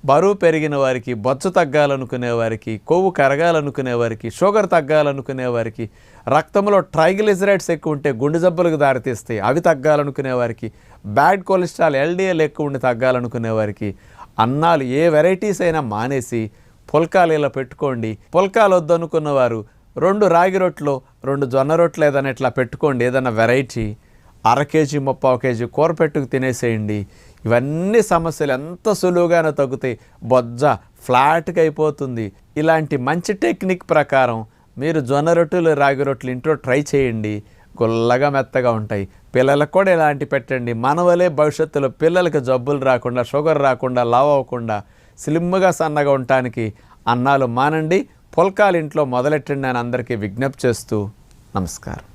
బరువు పెరిగిన వారికి, బొచ్చు తగ్గాలనుకునే వారికి, కొవ్వు కరగాలనుకునే వారికి, షుగర్ తగ్గాలనుకునే వారికి, రక్తంలో ట్రైగ్లిజరైడ్స్ ఎక్కువ ఉంటే గుండె జబ్బులకు దారితీస్తాయి, అవి తగ్గాలనుకునే వారికి, బ్యాడ్ కొలెస్ట్రాల్ ఎల్డిఎల్ ఎక్కువ ఉండి తగ్గాలనుకునే వారికి అన్నాలు ఏ వెరైటీస్ అయినా మానేసి పుల్కాలు ఇలా పెట్టుకోండి. పుల్కాలు వద్దనుకున్న వారు 2 రాగి రొట్టెలు 2 జొన్న రొట్టెలు ఏదైనా ఇట్లా పెట్టుకోండి. ఏదైనా వెరైటీ 1/2 కేజీ 3/4 కేజీ కూర పెట్టుకు తినేసేయండి. ఇవన్నీ సమస్యలు ఎంత సులువుగానే తగ్గుతాయి. బొజ్జ ఫ్లాట్గా అయిపోతుంది. ఇలాంటి మంచి టెక్నిక్ ప్రకారం మీరు జొన్న రొట్టెలు రాగి రొట్టెలు ఇంట్లో ట్రై చేయండి. గుల్లగా మెత్తగా ఉంటాయి. పిల్లలకు కూడా ఇలాంటి పెట్టండి. మన వలే భవిష్యత్తులో పిల్లలకి జబ్బులు రాకుండా, షుగర్ రాకుండా, లావ్ అవ్వకుండా, స్లిమ్గా సన్నగా ఉండటానికి అన్నాలు మానండి. పుల్కాలు ఇంట్లో మొదలెట్టండి అని అందరికీ విజ్ఞప్తి చేస్తూ నమస్కారం.